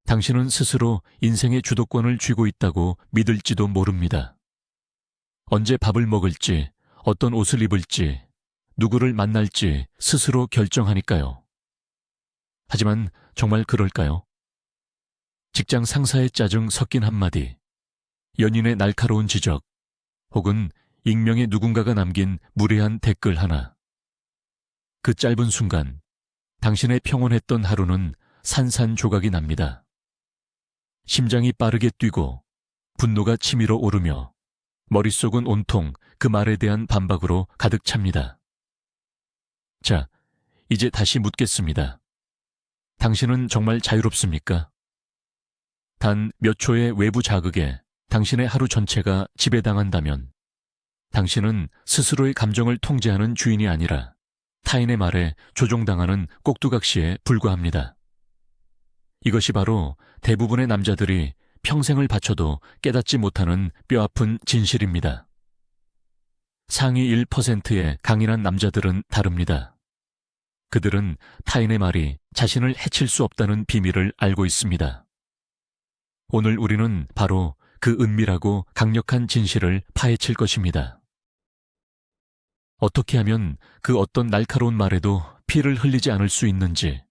당신은 스스로 인생의 주도권을 쥐고 있다고 믿을지도 모릅니다. 언제 밥을 먹을지, 어떤 옷을 입을지, 누구를 만날지 스스로 결정하니까요. 하지만 정말 그럴까요? 직장 상사의 짜증 섞인 한마디, 연인의 날카로운 지적, 혹은 익명의 누군가가 남긴 무례한 댓글 하나. 그 짧은 순간, 당신의 평온했던 하루는 산산조각이 납니다. 심장이 빠르게 뛰고 분노가 치밀어 오르며 머릿속은 온통 그 말에 대한 반박으로 가득 찹니다. 자, 이제 다시 묻겠습니다. 당신은 정말 자유롭습니까? 단 몇 초의 외부 자극에 당신의 하루 전체가 지배당한다면 당신은 스스로의 감정을 통제하는 주인이 아니라 타인의 말에 조종당하는 꼭두각시에 불과합니다. 이것이 바로 대부분의 남자들이 평생을 바쳐도 깨닫지 못하는 뼈아픈 진실입니다. 상위 1%의 강인한 남자들은 다릅니다. 그들은 타인의 말이 자신을 해칠 수 없다는 비밀을 알고 있습니다. 오늘 우리는 바로 그 은밀하고 강력한 진실을 파헤칠 것입니다. 어떻게 하면 그 어떤 날카로운 말에도 피를 흘리지 않을 수 있는지,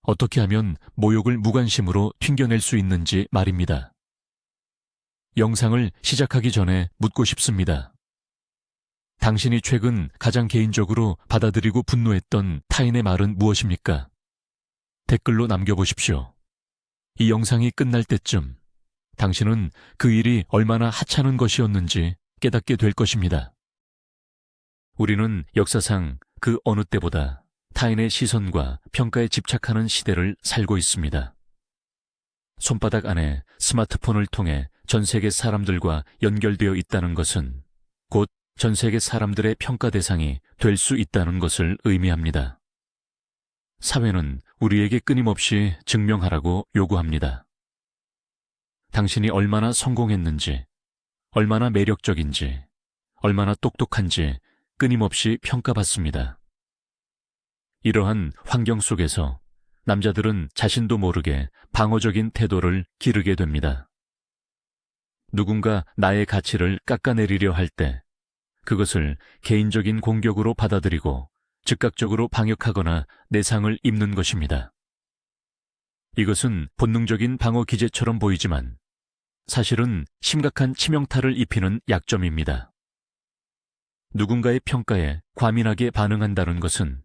어떻게 하면 모욕을 무관심으로 튕겨낼 수 있는지 말입니다. 영상을 시작하기 전에 묻고 싶습니다. 당신이 최근 가장 개인적으로 받아들이고 분노했던 타인의 말은 무엇입니까? 댓글로 남겨보십시오. 이 영상이 끝날 때쯤 당신은 그 일이 얼마나 하찮은 것이었는지 깨닫게 될 것입니다. 우리는 역사상 그 어느 때보다 타인의 시선과 평가에 집착하는 시대를 살고 있습니다. 손바닥 안에 스마트폰을 통해 전 세계 사람들과 연결되어 있다는 것은 곧 전 세계 사람들의 평가 대상이 될 수 있다는 것을 의미합니다. 사회는 우리에게 끊임없이 증명하라고 요구합니다. 당신이 얼마나 성공했는지, 얼마나 매력적인지, 얼마나 똑똑한지 끊임없이 평가받습니다. 이러한 환경 속에서 남자들은 자신도 모르게 방어적인 태도를 기르게 됩니다. 누군가 나의 가치를 깎아내리려 할 때 그것을 개인적인 공격으로 받아들이고 즉각적으로 반격하거나 내상을 입는 것입니다. 이것은 본능적인 방어 기제처럼 보이지만 사실은 심각한 치명타를 입히는 약점입니다. 누군가의 평가에 과민하게 반응한다는 것은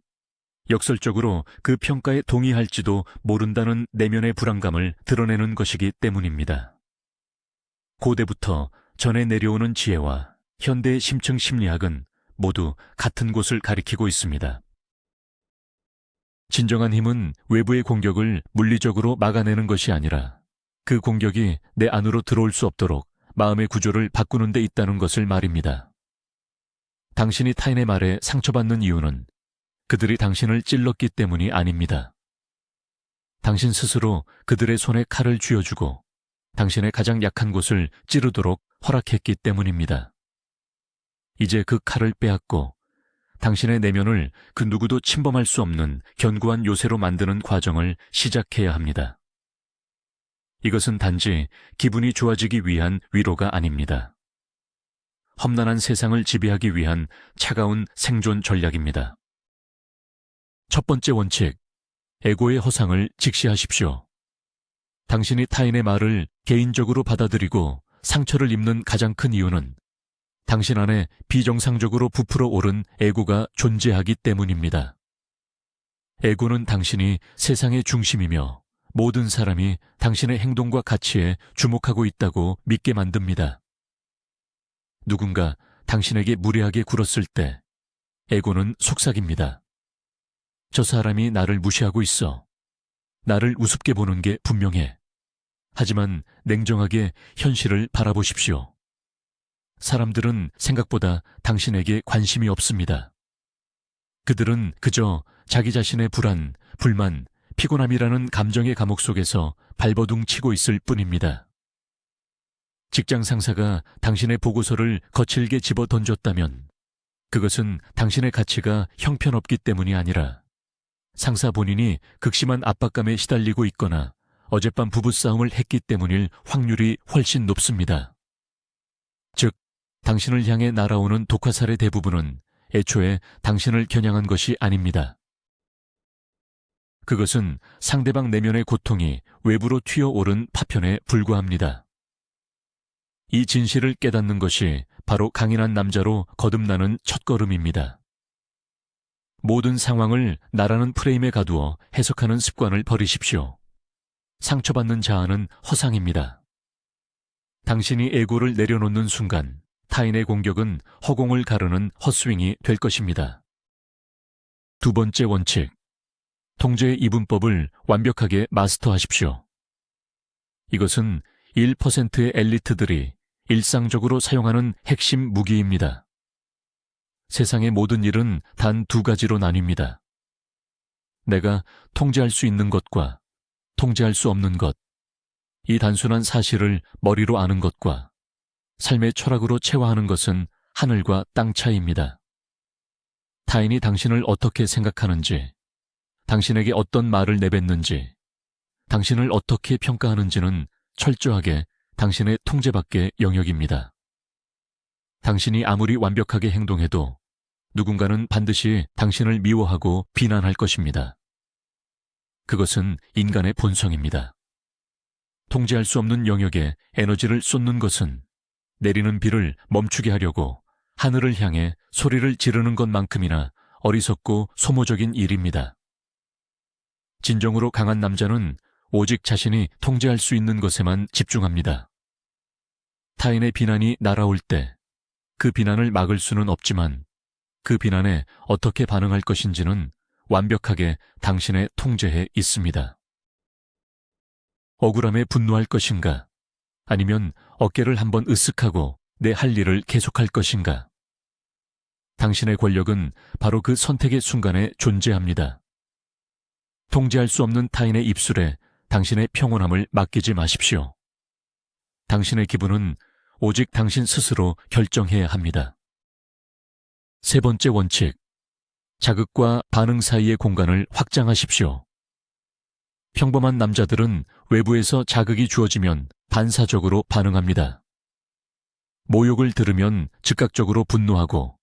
역설적으로 그 평가에 동의할지도 모른다는 내면의 불안감을 드러내는 것이기 때문입니다. 고대부터 전해 내려오는 지혜와 현대의 심층 심리학은 모두 같은 곳을 가리키고 있습니다. 진정한 힘은 외부의 공격을 물리적으로 막아내는 것이 아니라 그 공격이 내 안으로 들어올 수 없도록 마음의 구조를 바꾸는 데 있다는 것을 말입니다. 당신이 타인의 말에 상처받는 이유는 그들이 당신을 찔렀기 때문이 아닙니다. 당신 스스로 그들의 손에 칼을 쥐어주고 당신의 가장 약한 곳을 찌르도록 허락했기 때문입니다. 이제 그 칼을 빼앗고 당신의 내면을 그 누구도 침범할 수 없는 견고한 요새로 만드는 과정을 시작해야 합니다. 이것은 단지 기분이 좋아지기 위한 위로가 아닙니다. 험난한 세상을 지배하기 위한 차가운 생존 전략입니다. 첫 번째 원칙, 에고의 허상을 직시하십시오. 당신이 타인의 말을 개인적으로 받아들이고 상처를 입는 가장 큰 이유는 당신 안에 비정상적으로 부풀어 오른 에고가 존재하기 때문입니다. 에고는 당신이 세상의 중심이며 모든 사람이 당신의 행동과 가치에 주목하고 있다고 믿게 만듭니다. 누군가 당신에게 무례하게 굴었을 때 에고는 속삭입니다. 저 사람이 나를 무시하고 있어. 나를 우습게 보는 게 분명해. 하지만 냉정하게 현실을 바라보십시오. 사람들은 생각보다 당신에게 관심이 없습니다. 그들은 그저 자기 자신의 불안, 불만, 피곤함이라는 감정의 감옥 속에서 발버둥 치고 있을 뿐입니다. 직장 상사가 당신의 보고서를 거칠게 집어 던졌다면 그것은 당신의 가치가 형편없기 때문이 아니라 상사 본인이 극심한 압박감에 시달리고 있거나 어젯밤 부부싸움을 했기 때문일 확률이 훨씬 높습니다. 즉, 당신을 향해 날아오는 독화살의 대부분은 애초에 당신을 겨냥한 것이 아닙니다. 그것은 상대방 내면의 고통이 외부로 튀어오른 파편에 불과합니다. 이 진실을 깨닫는 것이 바로 강인한 남자로 거듭나는 첫걸음입니다. 모든 상황을 나라는 프레임에 가두어 해석하는 습관을 버리십시오. 상처받는 자아는 허상입니다. 당신이 에고를 내려놓는 순간 타인의 공격은 허공을 가르는 헛스윙이 될 것입니다. 두 번째 원칙, 통제의 이분법을 완벽하게 마스터하십시오. 이것은 1%의 엘리트들이 일상적으로 사용하는 핵심 무기입니다. 세상의 모든 일은 단 두 가지로 나뉩니다. 내가 통제할 수 있는 것과 통제할 수 없는 것, 이 단순한 사실을 머리로 아는 것과 삶의 철학으로 체화하는 것은 하늘과 땅 차이입니다. 타인이 당신을 어떻게 생각하는지, 당신에게 어떤 말을 내뱉는지, 당신을 어떻게 평가하는지는 철저하게 당신의 통제 밖의 영역입니다. 당신이 아무리 완벽하게 행동해도 누군가는 반드시 당신을 미워하고 비난할 것입니다. 그것은 인간의 본성입니다. 통제할 수 없는 영역에 에너지를 쏟는 것은 내리는 비를 멈추게 하려고 하늘을 향해 소리를 지르는 것만큼이나 어리석고 소모적인 일입니다. 진정으로 강한 남자는 오직 자신이 통제할 수 있는 것에만 집중합니다. 타인의 비난이 날아올 때 그 비난을 막을 수는 없지만 그 비난에 어떻게 반응할 것인지는 완벽하게 당신의 통제에 있습니다. 억울함에 분노할 것인가? 아니면 어깨를 한번 으쓱하고 내 할 일을 계속할 것인가? 당신의 권력은 바로 그 선택의 순간에 존재합니다. 통제할 수 없는 타인의 입술에 당신의 평온함을 맡기지 마십시오. 당신의 기분은 오직 당신 스스로 결정해야 합니다. 세 번째 원칙, 자극과 반응 사이의 공간을 확장하십시오. 평범한 남자들은 외부에서 자극이 주어지면 반사적으로 반응합니다. 모욕을 들으면 즉각적으로 분노하고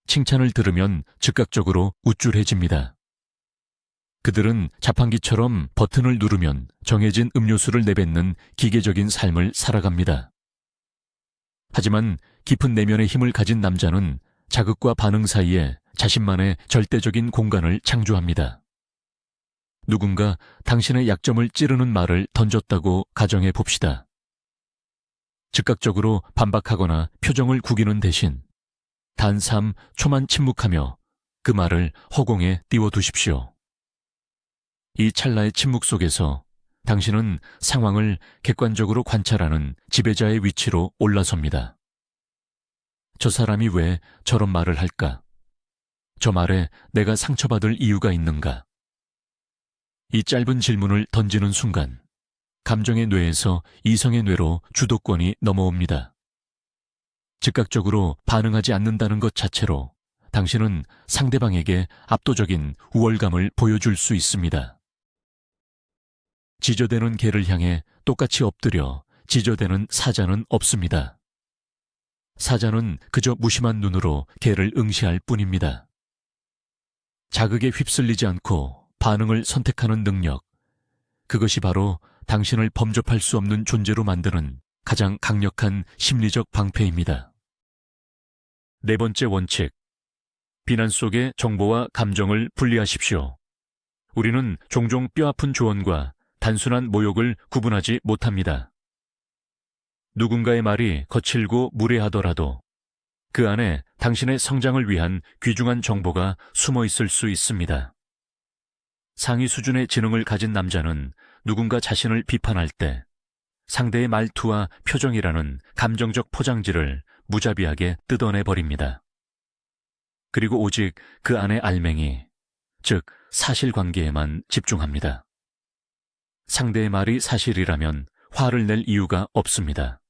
칭찬을 들으면 즉각적으로 우쭐해집니다. 그들은 자판기처럼 버튼을 누르면 정해진 음료수를 내뱉는 기계적인 삶을 살아갑니다. 하지만 깊은 내면의 힘을 가진 남자는 자극과 반응 사이에 자신만의 절대적인 공간을 창조합니다. 누군가 당신의 약점을 찌르는 말을 던졌다고 가정해 봅시다. 즉각적으로 반박하거나 표정을 구기는 대신 단 3초만 침묵하며 그 말을 허공에 띄워두십시오. 이 찰나의 침묵 속에서 당신은 상황을 객관적으로 관찰하는 지배자의 위치로 올라섭니다. 저 사람이 왜 저런 말을 할까? 저 말에 내가 상처받을 이유가 있는가? 이 짧은 질문을 던지는 순간 감정의 뇌에서 이성의 뇌로 주도권이 넘어옵니다. 즉각적으로 반응하지 않는다는 것 자체로 당신은 상대방에게 압도적인 우월감을 보여줄 수 있습니다. 지저대는 개를 향해 똑같이 엎드려 지저대는 사자는 없습니다. 사자는 그저 무심한 눈으로 개를 응시할 뿐입니다. 자극에 휩쓸리지 않고 반응을 선택하는 능력, 그것이 바로 당신을 범접할 수 없는 존재로 만드는 가장 강력한 심리적 방패입니다. 네 번째 원칙, 비난 속의 정보와 감정을 분리하십시오. 우리는 종종 뼈아픈 조언과 단순한 모욕을 구분하지 못합니다. 누군가의 말이 거칠고 무례하더라도 그 안에 당신의 성장을 위한 귀중한 정보가 숨어 있을 수 있습니다. 상위 수준의 지능을 가진 남자는 누군가 자신을 비판할 때 상대의 말투와 표정이라는 감정적 포장지를 무자비하게 뜯어내버립니다. 그리고 오직 그 안의 알맹이, 즉 사실관계에만 집중합니다. 상대의 말이 사실이라면 화를 낼 이유가 없습니다.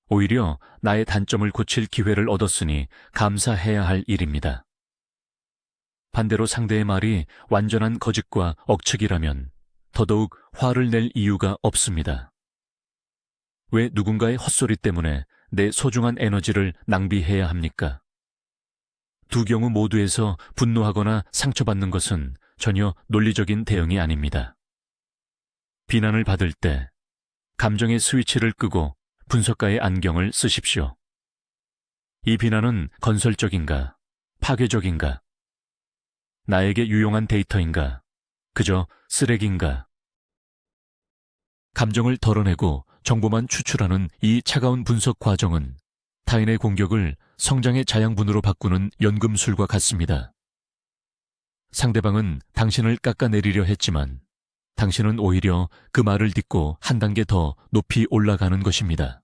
오히려 나의 단점을 고칠 기회를 얻었으니 감사해야 할 일입니다. 반대로 상대의 말이 완전한 거짓과 억측이라면 더더욱 화를 낼 이유가 없습니다. 왜 누군가의 헛소리 때문에 내 소중한 에너지를 낭비해야 합니까? 두 경우 모두에서 분노하거나 상처받는 것은 전혀 논리적인 대응이 아닙니다. 비난을 받을 때 감정의 스위치를 끄고 분석가의 안경을 쓰십시오. 이 비난은 건설적인가, 파괴적인가, 나에게 유용한 데이터인가, 그저 쓰레기인가. 감정을 덜어내고 정보만 추출하는 이 차가운 분석 과정은 타인의 공격을 성장의 자양분으로 바꾸는 연금술과 같습니다. 상대방은 당신을 깎아내리려 했지만 당신은 오히려 그 말을 딛고 한 단계 더 높이 올라가는 것입니다.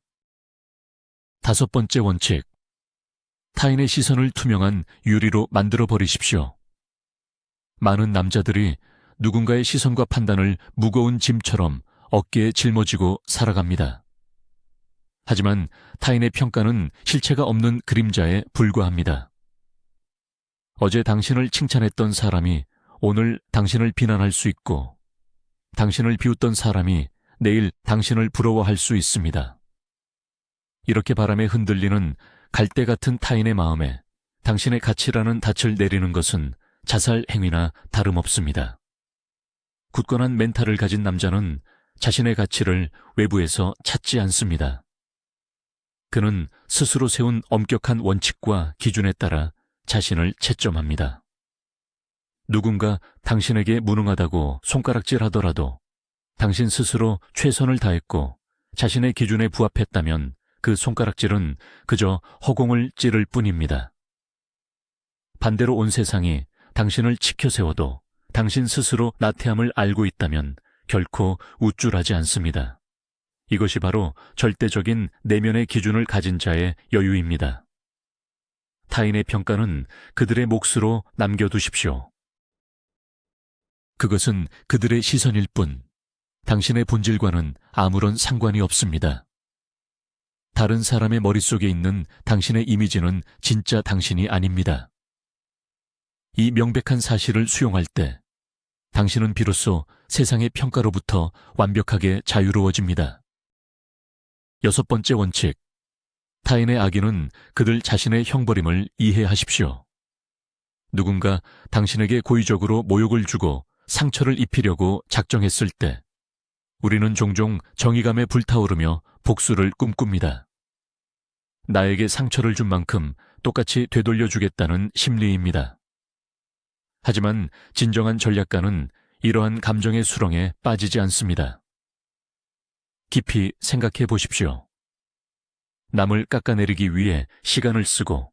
5번째 원칙. 타인의 시선을 투명한 유리로 만들어 버리십시오. 많은 남자들이 누군가의 시선과 판단을 무거운 짐처럼 어깨에 짊어지고 살아갑니다. 하지만 타인의 평가는 실체가 없는 그림자에 불과합니다. 어제 당신을 칭찬했던 사람이 오늘 당신을 비난할 수 있고, 당신을 비웃던 사람이 내일 당신을 부러워할 수 있습니다. 이렇게 바람에 흔들리는 갈대 같은 타인의 마음에 당신의 가치라는 닻을 내리는 것은 자살 행위나 다름없습니다. 굳건한 멘탈을 가진 남자는 자신의 가치를 외부에서 찾지 않습니다. 그는 스스로 세운 엄격한 원칙과 기준에 따라 자신을 채점합니다. 누군가 당신에게 무능하다고 손가락질하더라도 당신 스스로 최선을 다했고 자신의 기준에 부합했다면 그 손가락질은 그저 허공을 찌를 뿐입니다. 반대로 온 세상이 당신을 치켜 세워도 당신 스스로 나태함을 알고 있다면 결코 우쭐하지 않습니다. 이것이 바로 절대적인 내면의 기준을 가진 자의 여유입니다. 타인의 평가는 그들의 몫으로 남겨두십시오. 그것은 그들의 시선일 뿐, 당신의 본질과는 아무런 상관이 없습니다. 다른 사람의 머릿속에 있는 당신의 이미지는 진짜 당신이 아닙니다. 이 명백한 사실을 수용할 때, 당신은 비로소 세상의 평가로부터 완벽하게 자유로워집니다. 6번째 원칙. 타인의 악의는 그들 자신의 형벌임을 이해하십시오. 누군가 당신에게 고의적으로 모욕을 주고 상처를 입히려고 작정했을 때 우리는 종종 정의감에 불타오르며 복수를 꿈꿉니다. 나에게 상처를 준 만큼 똑같이 되돌려주겠다는 심리입니다. 하지만 진정한 전략가는 이러한 감정의 수렁에 빠지지 않습니다. 깊이 생각해 보십시오. 남을 깎아내리기 위해 시간을 쓰고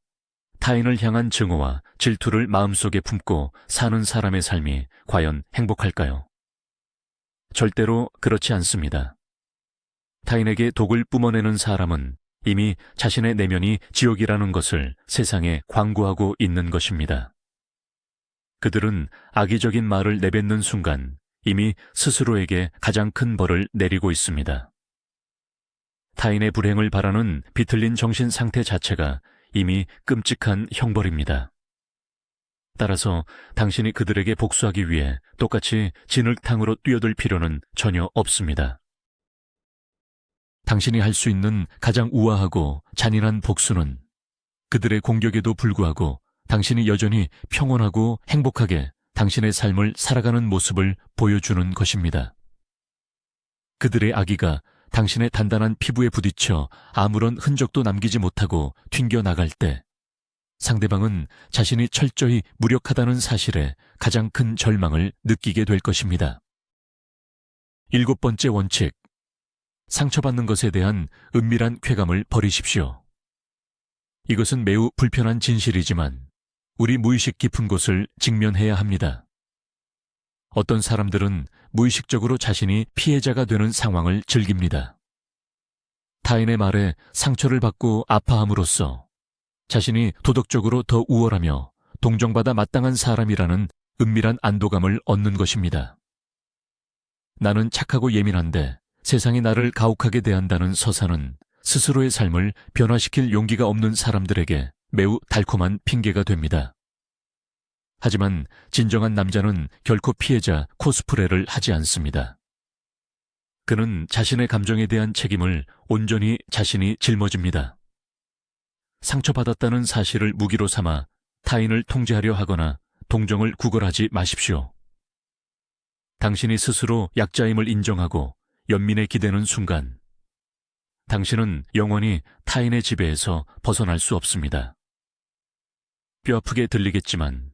타인을 향한 증오와 질투를 마음속에 품고 사는 사람의 삶이 과연 행복할까요? 절대로 그렇지 않습니다. 타인에게 독을 뿜어내는 사람은 이미 자신의 내면이 지옥이라는 것을 세상에 광고하고 있는 것입니다. 그들은 악의적인 말을 내뱉는 순간 이미 스스로에게 가장 큰 벌을 내리고 있습니다. 타인의 불행을 바라는 비틀린 정신 상태 자체가 이미 끔찍한 형벌입니다. 따라서 당신이 그들에게 복수하기 위해 똑같이 진흙탕으로 뛰어들 필요는 전혀 없습니다. 당신이 할 수 있는 가장 우아하고 잔인한 복수는 그들의 공격에도 불구하고 당신이 여전히 평온하고 행복하게 당신의 삶을 살아가는 모습을 보여주는 것입니다. 그들의 악의가 당신의 단단한 피부에 부딪혀 아무런 흔적도 남기지 못하고 튕겨나갈 때 상대방은 자신이 철저히 무력하다는 사실에 가장 큰 절망을 느끼게 될 것입니다. 7번째 원칙. 상처받는 것에 대한 은밀한 쾌감을 버리십시오. 이것은 매우 불편한 진실이지만 우리 무의식 깊은 곳을 직면해야 합니다. 어떤 사람들은 무의식적으로 자신이 피해자가 되는 상황을 즐깁니다. 타인의 말에 상처를 받고 아파함으로써 자신이 도덕적으로 더 우월하며 동정받아 마땅한 사람이라는 은밀한 안도감을 얻는 것입니다. 나는 착하고 예민한데 세상이 나를 가혹하게 대한다는 서사는 스스로의 삶을 변화시킬 용기가 없는 사람들에게 매우 달콤한 핑계가 됩니다. 하지만 진정한 남자는 결코 피해자 코스프레를 하지 않습니다. 그는 자신의 감정에 대한 책임을 온전히 자신이 짊어집니다. 상처받았다는 사실을 무기로 삼아 타인을 통제하려 하거나 동정을 구걸하지 마십시오. 당신이 스스로 약자임을 인정하고 연민에 기대는 순간, 당신은 영원히 타인의 지배에서 벗어날 수 없습니다. 뼈아프게 들리겠지만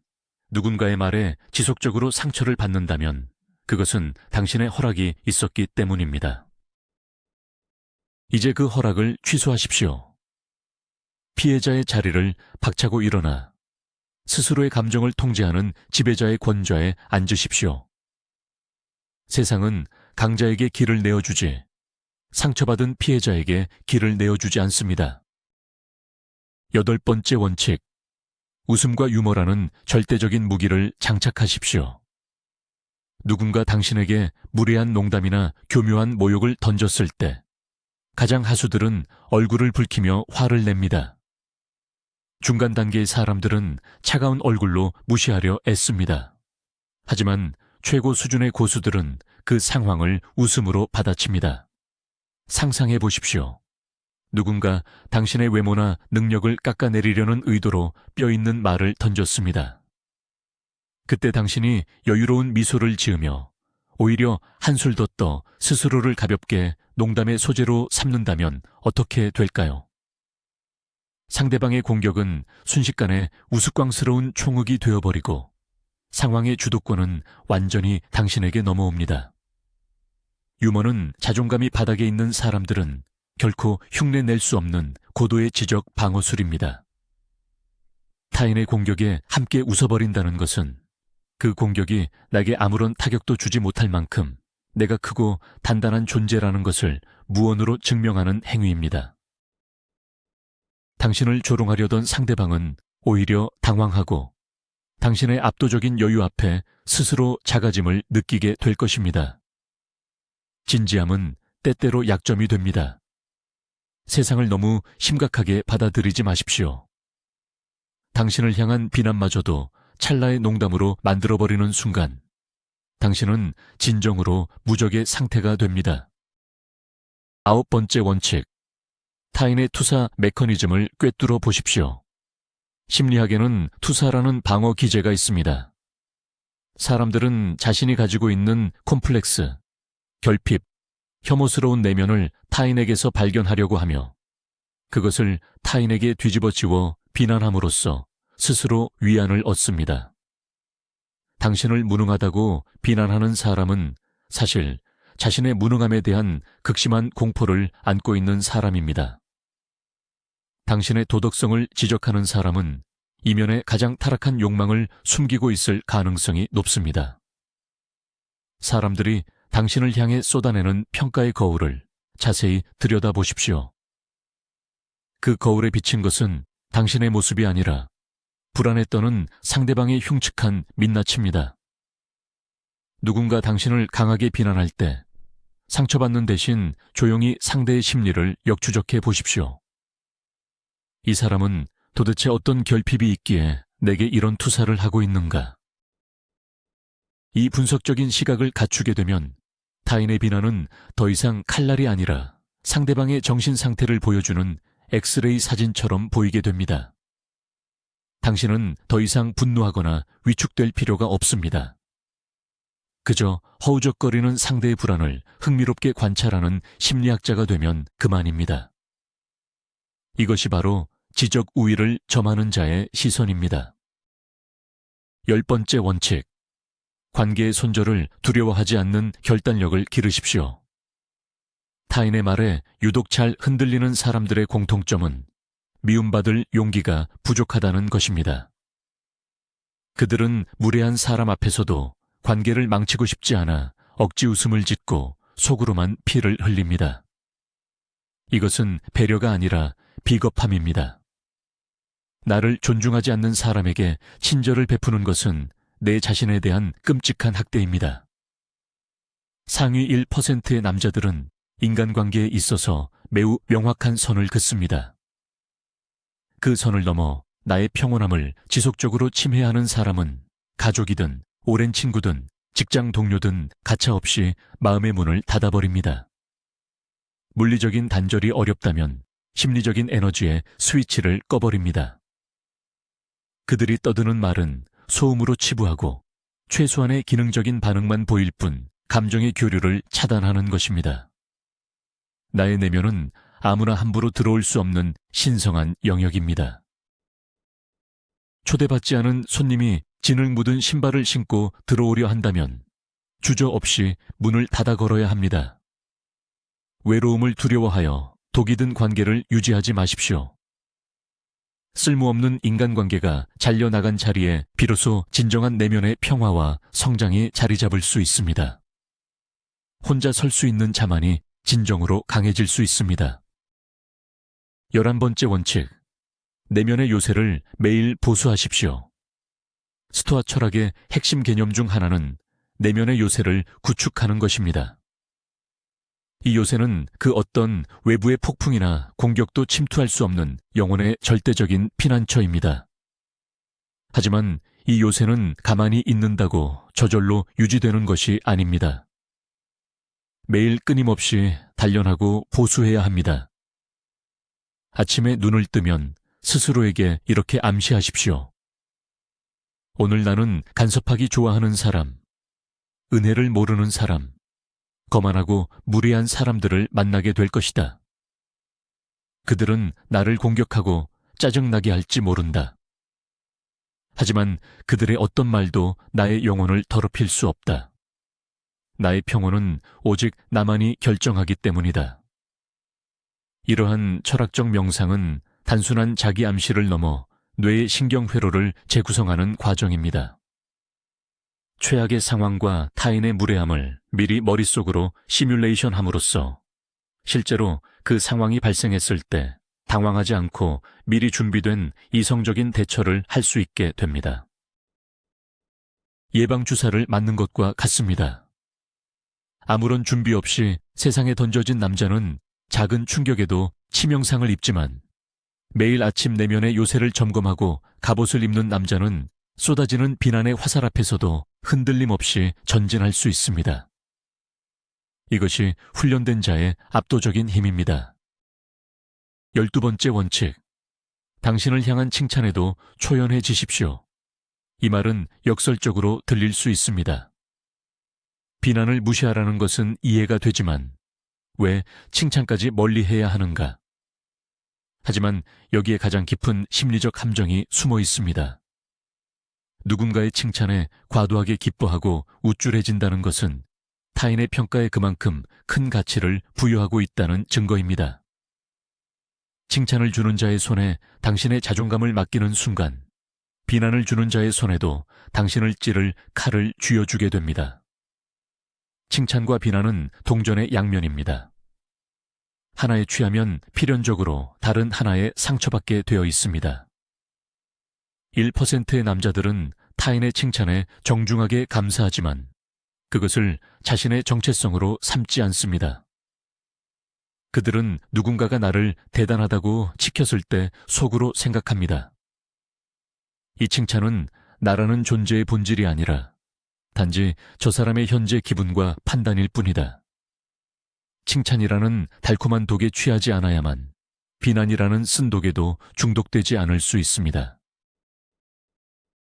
누군가의 말에 지속적으로 상처를 받는다면 그것은 당신의 허락이 있었기 때문입니다. 이제 그 허락을 취소하십시오. 피해자의 자리를 박차고 일어나 스스로의 감정을 통제하는 지배자의 권좌에 앉으십시오. 세상은 강자에게 길을 내어주지 상처받은 피해자에게 길을 내어주지 않습니다. 8번째 원칙, 웃음과 유머라는 절대적인 무기를 장착하십시오. 누군가 당신에게 무례한 농담이나 교묘한 모욕을 던졌을 때 가장 하수들은 얼굴을 붉히며 화를 냅니다. 중간 단계의 사람들은 차가운 얼굴로 무시하려 애씁니다. 하지만 최고 수준의 고수들은 그 상황을 웃음으로 받아칩니다. 상상해 보십시오. 누군가 당신의 외모나 능력을 깎아내리려는 의도로 뼈있는 말을 던졌습니다. 그때 당신이 여유로운 미소를 지으며 오히려 한술 더 떠 스스로를 가볍게 농담의 소재로 삼는다면 어떻게 될까요? 상대방의 공격은 순식간에 우스꽝스러운 총흑이 되어버리고 상황의 주도권은 완전히 당신에게 넘어옵니다. 유머는 자존감이 바닥에 있는 사람들은 결코 흉내낼 수 없는 고도의 지적 방어술입니다. 타인의 공격에 함께 웃어버린다는 것은 그 공격이 나에게 아무런 타격도 주지 못할 만큼 내가 크고 단단한 존재라는 것을 무언으로 증명하는 행위입니다. 당신을 조롱하려던 상대방은 오히려 당황하고 당신의 압도적인 여유 앞에 스스로 작아짐을 느끼게 될 것입니다. 진지함은 때때로 약점이 됩니다. 세상을 너무 심각하게 받아들이지 마십시오. 당신을 향한 비난마저도 찰나의 농담으로 만들어버리는 순간 당신은 진정으로 무적의 상태가 됩니다. 9번째 원칙, 타인의 투사 메커니즘을 꿰뚫어 보십시오. 심리학에는 투사라는 방어 기제가 있습니다. 사람들은 자신이 가지고 있는 콤플렉스, 결핍, 혐오스러운 내면을 타인에게서 발견하려고 하며 그것을 타인에게 뒤집어지워 비난함으로써 스스로 위안을 얻습니다. 당신을 무능하다고 비난하는 사람은 사실 자신의 무능함에 대한 극심한 공포를 안고 있는 사람입니다. 당신의 도덕성을 지적하는 사람은 이면에 가장 타락한 욕망을 숨기고 있을 가능성이 높습니다. 사람들이 당신을 향해 쏟아내는 평가의 거울을 자세히 들여다보십시오. 그 거울에 비친 것은 당신의 모습이 아니라 불안에 떠는 상대방의 흉측한 민낯입니다. 누군가 당신을 강하게 비난할 때 상처받는 대신 조용히 상대의 심리를 역추적해 보십시오. 이 사람은 도대체 어떤 결핍이 있기에 내게 이런 투사를 하고 있는가? 이 분석적인 시각을 갖추게 되면 타인의 비난은 더 이상 칼날이 아니라 상대방의 정신 상태를 보여주는 엑스레이 사진처럼 보이게 됩니다. 당신은 더 이상 분노하거나 위축될 필요가 없습니다. 그저 허우적거리는 상대의 불안을 흥미롭게 관찰하는 심리학자가 되면 그만입니다. 이것이 바로 지적 우위를 점하는 자의 시선입니다. 10번째 원칙, 관계의 손절을 두려워하지 않는 결단력을 기르십시오. 타인의 말에 유독 잘 흔들리는 사람들의 공통점은 미움받을 용기가 부족하다는 것입니다. 그들은 무례한 사람 앞에서도 관계를 망치고 싶지 않아 억지 웃음을 짓고 속으로만 피를 흘립니다. 이것은 배려가 아니라 비겁함입니다. 나를 존중하지 않는 사람에게 친절을 베푸는 것은 내 자신에 대한 끔찍한 학대입니다. 상위 1%의 남자들은 인간관계에 있어서 매우 명확한 선을 긋습니다. 그 선을 넘어 나의 평온함을 지속적으로 침해하는 사람은 가족이든 오랜 친구든 직장 동료든 가차없이 마음의 문을 닫아버립니다. 물리적인 단절이 어렵다면 심리적인 에너지의 스위치를 꺼버립니다. 그들이 떠드는 말은 소음으로 치부하고 최소한의 기능적인 반응만 보일 뿐 감정의 교류를 차단하는 것입니다. 나의 내면은 아무나 함부로 들어올 수 없는 신성한 영역입니다. 초대받지 않은 손님이 진흙 묻은 신발을 신고 들어오려 한다면 주저없이 문을 닫아 걸어야 합니다. 외로움을 두려워하여 독이 든 관계를 유지하지 마십시오. 쓸모없는 인간관계가 잘려나간 자리에 비로소 진정한 내면의 평화와 성장이 자리 잡을 수 있습니다. 혼자 설 수 있는 자만이 진정으로 강해질 수 있습니다. 11번째 원칙, 내면의 요새를 매일 보수하십시오. 스토아 철학의 핵심 개념 중 하나는 내면의 요새를 구축하는 것입니다. 이 요새는 그 어떤 외부의 폭풍이나 공격도 침투할 수 없는 영혼의 절대적인 피난처입니다. 하지만 이 요새는 가만히 있는다고 저절로 유지되는 것이 아닙니다. 매일 끊임없이 단련하고 보수해야 합니다. 아침에 눈을 뜨면 스스로에게 이렇게 암시하십시오. 오늘 나는 간섭하기 좋아하는 사람, 은혜를 모르는 사람, 거만하고 무례한 사람들을 만나게 될 것이다. 그들은 나를 공격하고 짜증나게 할지 모른다. 하지만 그들의 어떤 말도 나의 영혼을 더럽힐 수 없다. 나의 평온은 오직 나만이 결정하기 때문이다. 이러한 철학적 명상은 단순한 자기 암시를 넘어 뇌의 신경회로를 재구성하는 과정입니다. 최악의 상황과 타인의 무례함을 미리 머릿속으로 시뮬레이션함으로써 실제로 그 상황이 발생했을 때 당황하지 않고 미리 준비된 이성적인 대처를 할 수 있게 됩니다. 예방주사를 맞는 것과 같습니다. 아무런 준비 없이 세상에 던져진 남자는 작은 충격에도 치명상을 입지만 매일 아침 내면의 요새를 점검하고 갑옷을 입는 남자는 쏟아지는 비난의 화살 앞에서도 흔들림 없이 전진할 수 있습니다. 이것이 훈련된 자의 압도적인 힘입니다. 12번째 원칙, 당신을 향한 칭찬에도 초연해지십시오. 이 말은 역설적으로 들릴 수 있습니다. 비난을 무시하라는 것은 이해가 되지만 왜 칭찬까지 멀리해야 하는가? 하지만 여기에 가장 깊은 심리적 함정이 숨어 있습니다. 누군가의 칭찬에 과도하게 기뻐하고 우쭐해진다는 것은 타인의 평가에 그만큼 큰 가치를 부여하고 있다는 증거입니다. 칭찬을 주는 자의 손에 당신의 자존감을 맡기는 순간 비난을 주는 자의 손에도 당신을 찌를 칼을 쥐어주게 됩니다. 칭찬과 비난은 동전의 양면입니다. 하나에 취하면 필연적으로 다른 하나에 상처받게 되어 있습니다. 1%의 남자들은 타인의 칭찬에 정중하게 감사하지만 그것을 자신의 정체성으로 삼지 않습니다. 그들은 누군가가 나를 대단하다고 지켰을 때 속으로 생각합니다. 이 칭찬은 나라는 존재의 본질이 아니라 단지 저 사람의 현재 기분과 판단일 뿐이다. 칭찬이라는 달콤한 독에 취하지 않아야만 비난이라는 쓴 독에도 중독되지 않을 수 있습니다.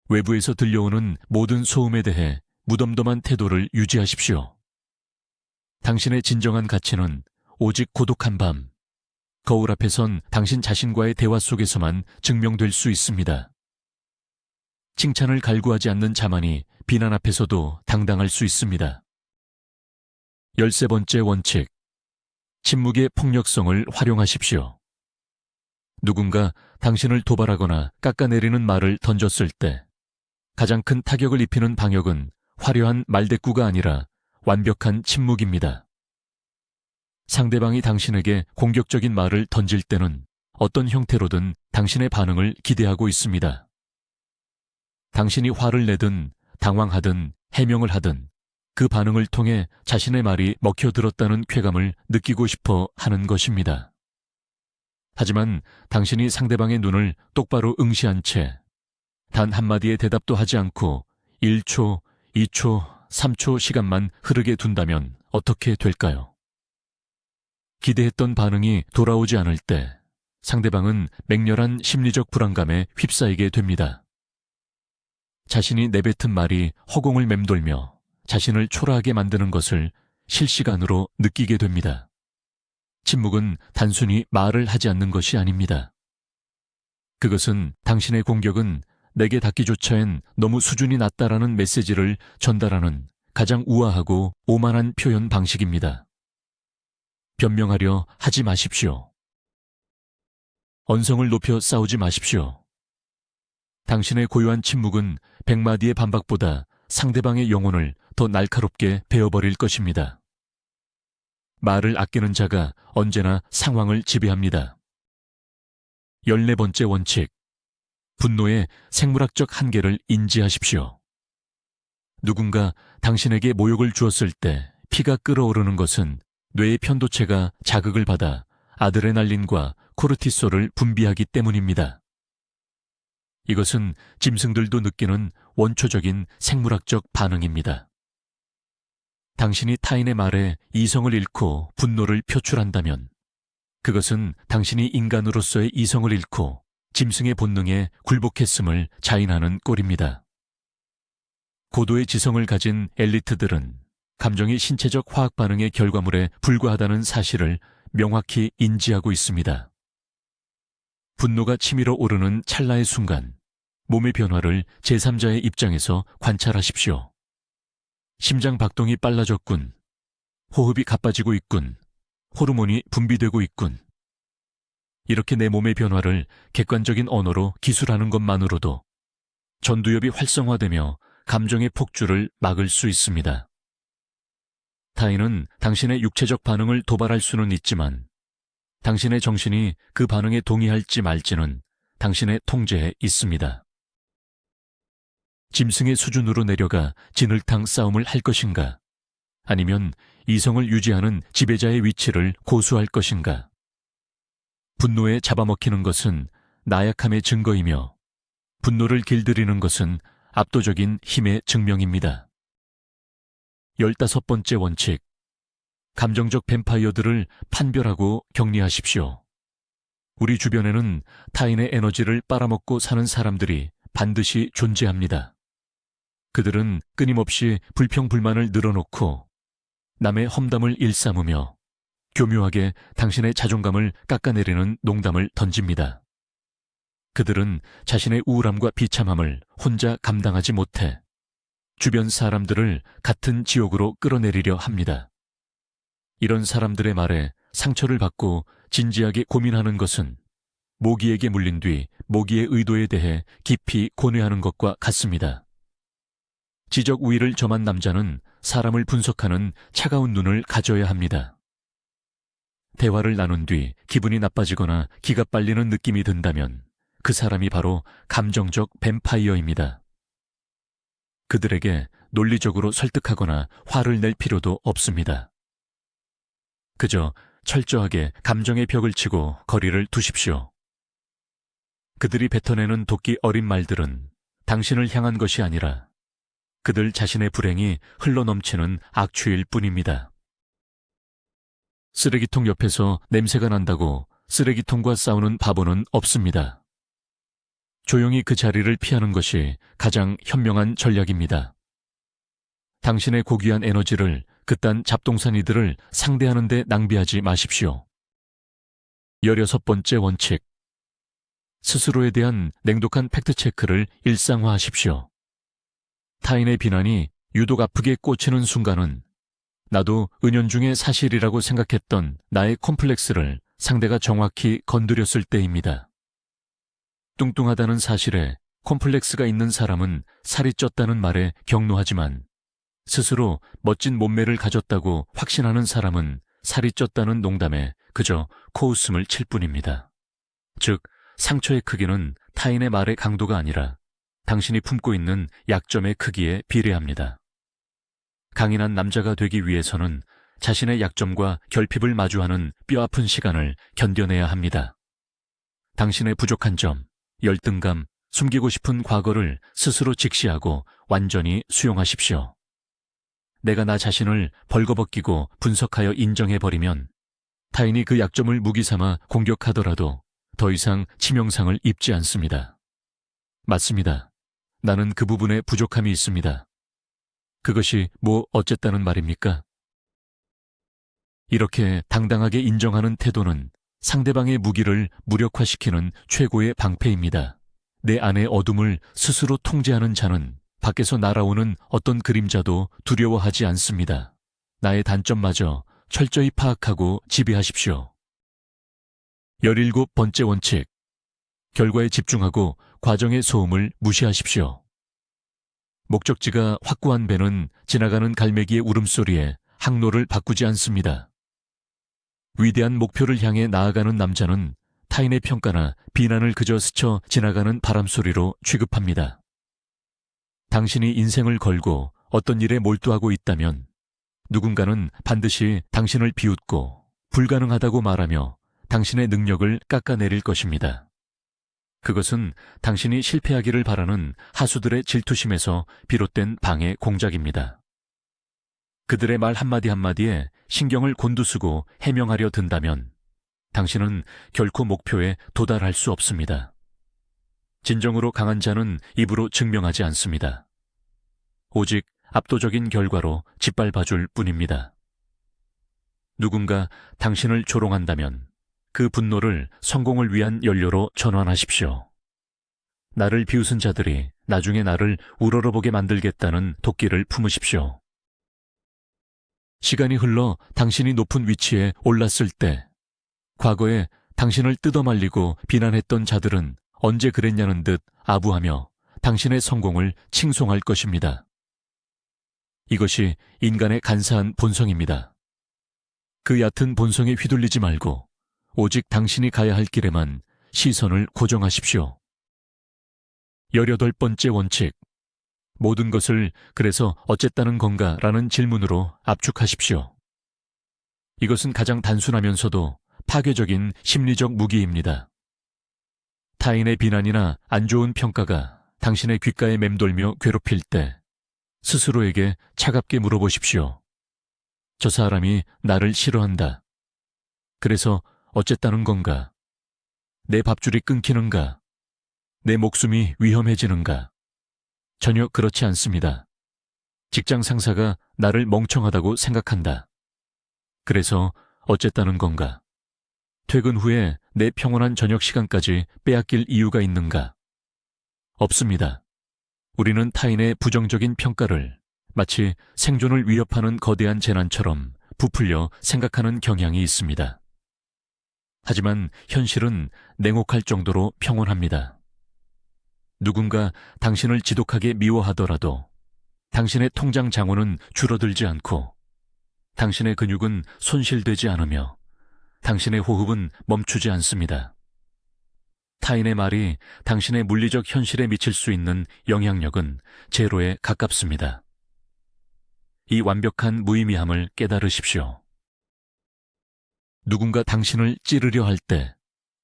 외부에서 들려오는 모든 소음에 대해 무덤덤한 태도를 유지하십시오. 당신의 진정한 가치는 오직 고독한 밤, 거울 앞에 선 당신 자신과의 대화 속에서만 증명될 수 있습니다. 칭찬을 갈구하지 않는 자만이 비난 앞에서도 당당할 수 있습니다. 13번째 원칙, 침묵의 폭력성을 활용하십시오. 누군가 당신을 도발하거나 깎아내리는 말을 던졌을 때 가장 큰 타격을 입히는 방역은 화려한 말대꾸가 아니라 완벽한 침묵입니다. 상대방이 당신에게 공격적인 말을 던질 때는 어떤 형태로든 당신의 반응을 기대하고 있습니다. 당신이 화를 내든 당황하든 해명을 하든 그 반응을 통해 자신의 말이 먹혀들었다는 쾌감을 느끼고 싶어 하는 것입니다. 하지만 당신이 상대방의 눈을 똑바로 응시한 채 단 한마디의 대답도 하지 않고 1초, 2초, 3초 시간만 흐르게 둔다면 어떻게 될까요? 기대했던 반응이 돌아오지 않을 때 상대방은 맹렬한 심리적 불안감에 휩싸이게 됩니다. 자신이 내뱉은 말이 허공을 맴돌며 자신을 초라하게 만드는 것을 실시간으로 느끼게 됩니다. 침묵은 단순히 말을 하지 않는 것이 아닙니다. 그것은 당신의 공격은 내게 닿기조차엔 너무 수준이 낮다라는 메시지를 전달하는 가장 우아하고 오만한 표현 방식입니다. 변명하려 하지 마십시오. 언성을 높여 싸우지 마십시오. 당신의 고요한 침묵은 100마디의 반박보다 상대방의 영혼을 더 날카롭게 베어버릴 것입니다. 말을 아끼는 자가 언제나 상황을 지배합니다. 14번째 원칙. 분노의 생물학적 한계를 인지하십시오. 누군가 당신에게 모욕을 주었을 때 피가 끓어오르는 것은 뇌의 편도체가 자극을 받아 아드레날린과 코르티솔을 분비하기 때문입니다. 이것은 짐승들도 느끼는 원초적인 생물학적 반응입니다. 당신이 타인의 말에 이성을 잃고 분노를 표출한다면 그것은 당신이 인간으로서의 이성을 잃고 짐승의 본능에 굴복했음을 자인하는 꼴입니다. 고도의 지성을 가진 엘리트들은 감정이 신체적 화학 반응의 결과물에 불과하다는 사실을 명확히 인지하고 있습니다. 분노가 치밀어 오르는 찰나의 순간 몸의 변화를 제3자의 입장에서 관찰하십시오. 심장 박동이 빨라졌군. 호흡이 가빠지고 있군. 호르몬이 분비되고 있군. 이렇게 내 몸의 변화를 객관적인 언어로 기술하는 것만으로도 전두엽이 활성화되며 감정의 폭주를 막을 수 있습니다. 타인은 당신의 육체적 반응을 도발할 수는 있지만 당신의 정신이 그 반응에 동의할지 말지는 당신의 통제에 있습니다. 짐승의 수준으로 내려가 진흙탕 싸움을 할 것인가? 아니면 이성을 유지하는 지배자의 위치를 고수할 것인가? 분노에 잡아먹히는 것은 나약함의 증거이며 분노를 길들이는 것은 압도적인 힘의 증명입니다. 15번째 원칙. 감정적 뱀파이어들을 판별하고 격리하십시오. 우리 주변에는 타인의 에너지를 빨아먹고 사는 사람들이 반드시 존재합니다. 그들은 끊임없이 불평불만을 늘어놓고 남의 험담을 일삼으며 교묘하게 당신의 자존감을 깎아내리는 농담을 던집니다. 그들은 자신의 우울함과 비참함을 혼자 감당하지 못해 주변 사람들을 같은 지옥으로 끌어내리려 합니다. 이런 사람들의 말에 상처를 받고 진지하게 고민하는 것은 모기에게 물린 뒤 모기의 의도에 대해 깊이 고뇌하는 것과 같습니다. 지적 우위를 점한 남자는 사람을 분석하는 차가운 눈을 가져야 합니다. 대화를 나눈 뒤 기분이 나빠지거나 기가 빨리는 느낌이 든다면 그 사람이 바로 감정적 뱀파이어입니다. 그들에게 논리적으로 설득하거나 화를 낼 필요도 없습니다. 그저 철저하게 감정의 벽을 치고 거리를 두십시오. 그들이 뱉어내는 도끼 어린 말들은 당신을 향한 것이 아니라 그들 자신의 불행이 흘러넘치는 악취일 뿐입니다. 쓰레기통 옆에서 냄새가 난다고 쓰레기통과 싸우는 바보는 없습니다. 조용히 그 자리를 피하는 것이 가장 현명한 전략입니다. 당신의 고귀한 에너지를 그딴 잡동사니들을 상대하는 데 낭비하지 마십시오. 16번째 원칙. 스스로에 대한 냉독한 팩트체크를 일상화하십시오. 타인의 비난이 유독 아프게 꽂히는 순간은 나도 은연중에 사실이라고 생각했던 나의 콤플렉스를 상대가 정확히 건드렸을 때입니다. 뚱뚱하다는 사실에 콤플렉스가 있는 사람은 살이 쪘다는 말에 격노하지만 스스로 멋진 몸매를 가졌다고 확신하는 사람은 살이 쪘다는 농담에 그저 코웃음을 칠 뿐입니다. 즉, 상처의 크기는 타인의 말의 강도가 아니라 당신이 품고 있는 약점의 크기에 비례합니다. 강인한 남자가 되기 위해서는 자신의 약점과 결핍을 마주하는 뼈아픈 시간을 견뎌내야 합니다. 당신의 부족한 점, 열등감, 숨기고 싶은 과거를 스스로 직시하고 완전히 수용하십시오. 내가 나 자신을 벌거벗기고 분석하여 인정해버리면 타인이 그 약점을 무기 삼아 공격하더라도 더 이상 치명상을 입지 않습니다. 맞습니다. 나는 그 부분에 부족함이 있습니다. 그것이 뭐 어쨌다는 말입니까? 이렇게 당당하게 인정하는 태도는 상대방의 무기를 무력화시키는 최고의 방패입니다. 내 안의 어둠을 스스로 통제하는 자는 밖에서 날아오는 어떤 그림자도 두려워하지 않습니다. 나의 단점마저 철저히 파악하고 지배하십시오. 17번째 원칙. 결과에 집중하고 과정의 소음을 무시하십시오. 목적지가 확고한 배는 지나가는 갈매기의 울음소리에 항로를 바꾸지 않습니다. 위대한 목표를 향해 나아가는 남자는 타인의 평가나 비난을 그저 스쳐 지나가는 바람소리로 취급합니다. 당신이 인생을 걸고 어떤 일에 몰두하고 있다면 누군가는 반드시 당신을 비웃고 불가능하다고 말하며 당신의 능력을 깎아내릴 것입니다. 그것은 당신이 실패하기를 바라는 하수들의 질투심에서 비롯된 방해 공작입니다. 그들의 말 한마디 한마디에 신경을 곤두쓰고 해명하려 든다면 당신은 결코 목표에 도달할 수 없습니다. 진정으로 강한 자는 입으로 증명하지 않습니다. 오직 압도적인 결과로 짓밟아줄 뿐입니다. 누군가 당신을 조롱한다면 그 분노를 성공을 위한 연료로 전환하십시오. 나를 비웃은 자들이 나중에 나를 우러러보게 만들겠다는 도끼를 품으십시오. 시간이 흘러 당신이 높은 위치에 올랐을 때 과거에 당신을 뜯어말리고 비난했던 자들은 언제 그랬냐는 듯 아부하며 당신의 성공을 칭송할 것입니다. 이것이 인간의 간사한 본성입니다. 그 얕은 본성에 휘둘리지 말고 오직 당신이 가야 할 길에만 시선을 고정하십시오. 18번째 원칙. 모든 것을 그래서 어쨌다는 건가? 라는 질문으로 압축하십시오. 이것은 가장 단순하면서도 파괴적인 심리적 무기입니다. 타인의 비난이나 안 좋은 평가가 당신의 귓가에 맴돌며 괴롭힐 때 스스로에게 차갑게 물어보십시오. 저 사람이 나를 싫어한다. 그래서 어쨌다는 건가? 내 밥줄이 끊기는가? 내 목숨이 위험해지는가? 전혀 그렇지 않습니다. 직장 상사가 나를 멍청하다고 생각한다. 그래서 어쨌다는 건가? 퇴근 후에 내 평온한 저녁 시간까지 빼앗길 이유가 있는가? 없습니다. 우리는 타인의 부정적인 평가를 마치 생존을 위협하는 거대한 재난처럼 부풀려 생각하는 경향이 있습니다. 하지만 현실은 냉혹할 정도로 평온합니다. 누군가 당신을 지독하게 미워하더라도 당신의 통장 잔고는 줄어들지 않고 당신의 근육은 손실되지 않으며 당신의 호흡은 멈추지 않습니다. 타인의 말이 당신의 물리적 현실에 미칠 수 있는 영향력은 제로에 가깝습니다. 이 완벽한 무의미함을 깨달으십시오. 누군가 당신을 찌르려 할 때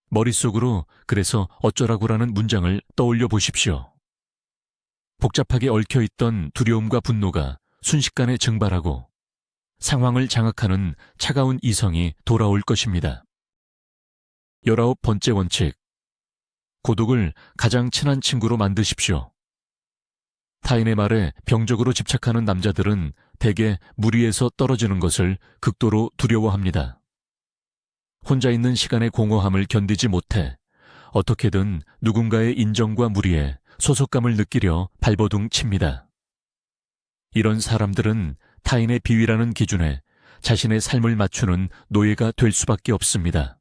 머릿속으로 그래서 어쩌라고라는 문장을 떠올려 보십시오. 복잡하게 얽혀있던 두려움과 분노가 순식간에 증발하고 상황을 장악하는 차가운 이성이 돌아올 것입니다. 19번째 원칙. 고독을 가장 친한 친구로 만드십시오. 타인의 말에 병적으로 집착하는 남자들은 대개 무리에서 떨어지는 것을 극도로 두려워합니다. 혼자 있는 시간의 공허함을 견디지 못해 어떻게든 누군가의 인정과 무리에 소속감을 느끼려 발버둥 칩니다. 이런 사람들은 타인의 비위라는 기준에 자신의 삶을 맞추는 노예가 될 수밖에 없습니다.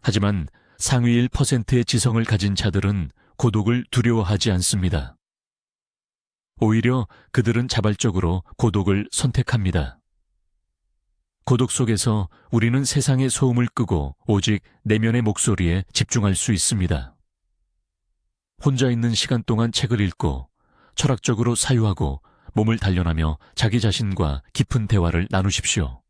하지만 상위 1%의 지성을 가진 자들은 고독을 두려워하지 않습니다. 오히려 그들은 자발적으로 고독을 선택합니다. 고독 속에서 우리는 세상의 소음을 끄고 오직 내면의 목소리에 집중할 수 있습니다. 혼자 있는 시간 동안 책을 읽고 철학적으로 사유하고 몸을 단련하며 자기 자신과 깊은 대화를 나누십시오.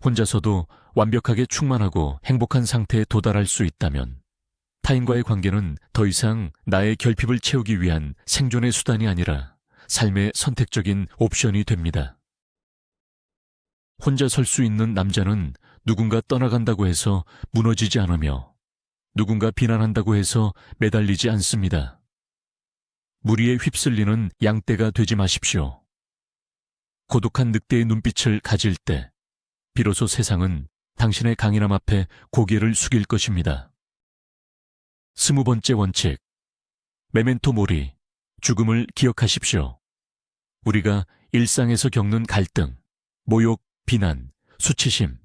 혼자서도 완벽하게 충만하고 행복한 상태에 도달할 수 있다면 타인과의 관계는 더 이상 나의 결핍을 채우기 위한 생존의 수단이 아니라 삶의 선택적인 옵션이 됩니다. 혼자 설 수 있는 남자는 누군가 떠나간다고 해서 무너지지 않으며 누군가 비난한다고 해서 매달리지 않습니다. 무리에 휩쓸리는 양떼가 되지 마십시오. 고독한 늑대의 눈빛을 가질 때 비로소 세상은 당신의 강인함 앞에 고개를 숙일 것입니다. 20번째 원칙, 메멘토 모리, 죽음을 기억하십시오. 우리가 일상에서 겪는 갈등, 모욕, 비난, 수치심,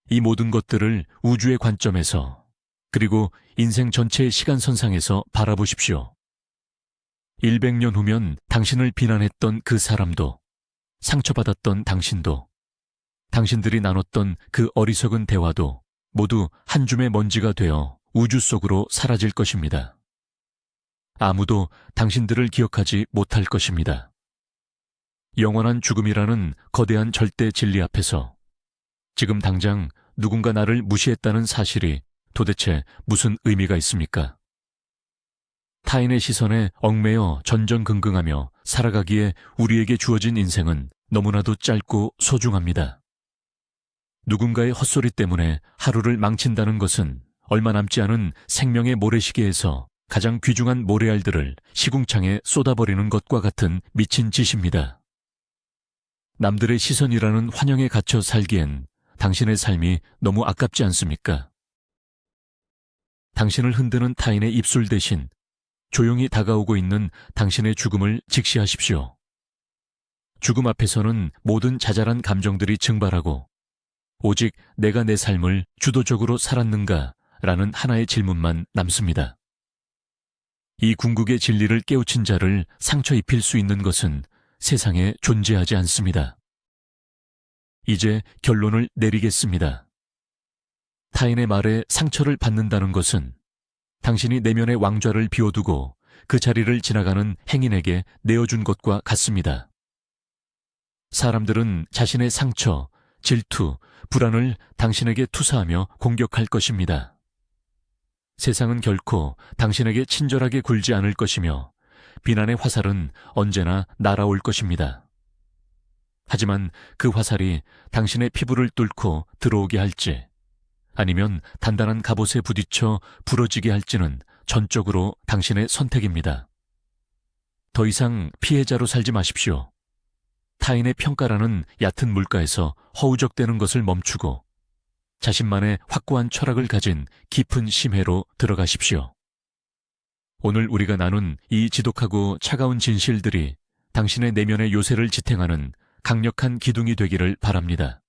이 모든 것들을 우주의 관점에서 그리고 인생 전체의 시간선상에서 바라보십시오. 100년 후면 당신을 비난했던 그 사람도, 상처받았던 당신도, 당신들이 나눴던 그 어리석은 대화도 모두 한 줌의 먼지가 되어 우주 속으로 사라질 것입니다. 아무도 당신들을 기억하지 못할 것입니다. 영원한 죽음이라는 거대한 절대 진리 앞에서 지금 당장 누군가 나를 무시했다는 사실이 도대체 무슨 의미가 있습니까? 타인의 시선에 얽매여 전전긍긍하며 살아가기에 우리에게 주어진 인생은 너무나도 짧고 소중합니다. 누군가의 헛소리 때문에 하루를 망친다는 것은 얼마 남지 않은 생명의 모래시계에서 가장 귀중한 모래알들을 시궁창에 쏟아버리는 것과 같은 미친 짓입니다. 남들의 시선이라는 환영에 갇혀 살기엔 당신의 삶이 너무 아깝지 않습니까? 당신을 흔드는 타인의 입술 대신 조용히 다가오고 있는 당신의 죽음을 직시하십시오. 죽음 앞에서는 모든 자잘한 감정들이 증발하고 오직 내가 내 삶을 주도적으로 살았는가 라는 하나의 질문만 남습니다. 이 궁극의 진리를 깨우친 자를 상처 입힐 수 있는 것은 세상에 존재하지 않습니다. 이제 결론을 내리겠습니다. 타인의 말에 상처를 받는다는 것은 당신이 내면의 왕좌를 비워두고 그 자리를 지나가는 행인에게 내어준 것과 같습니다. 사람들은 자신의 상처, 질투, 불안을 당신에게 투사하며 공격할 것입니다. 세상은 결코 당신에게 친절하게 굴지 않을 것이며 비난의 화살은 언제나 날아올 것입니다. 하지만 그 화살이 당신의 피부를 뚫고 들어오게 할지 아니면 단단한 갑옷에 부딪혀 부러지게 할지는 전적으로 당신의 선택입니다. 더 이상 피해자로 살지 마십시오. 타인의 평가라는 얕은 물가에서 허우적대는 것을 멈추고 자신만의 확고한 철학을 가진 깊은 심해로 들어가십시오. 오늘 우리가 나눈 이 지독하고 차가운 진실들이 당신의 내면의 요새를 지탱하는 강력한 기둥이 되기를 바랍니다.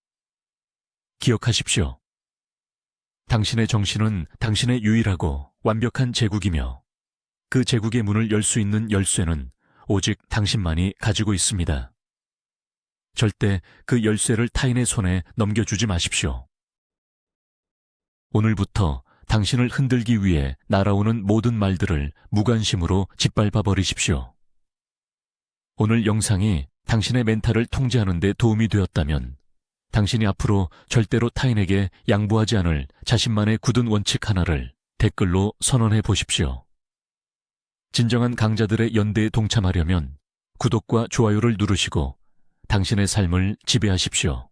기억하십시오. 당신의 정신은 당신의 유일하고 완벽한 제국이며 그 제국의 문을 열 수 있는 열쇠는 오직 당신만이 가지고 있습니다. 절대 그 열쇠를 타인의 손에 넘겨주지 마십시오. 오늘부터 당신을 흔들기 위해 날아오는 모든 말들을 무관심으로 짓밟아 버리십시오. 오늘 영상이 당신의 멘탈을 통제하는 데 도움이 되었다면 당신이 앞으로 절대로 타인에게 양보하지 않을 자신만의 굳은 원칙 하나를 댓글로 선언해 보십시오. 진정한 강자들의 연대에 동참하려면 구독과 좋아요를 누르시고 당신의 삶을 지배하십시오.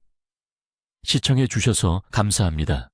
시청해 주셔서 감사합니다.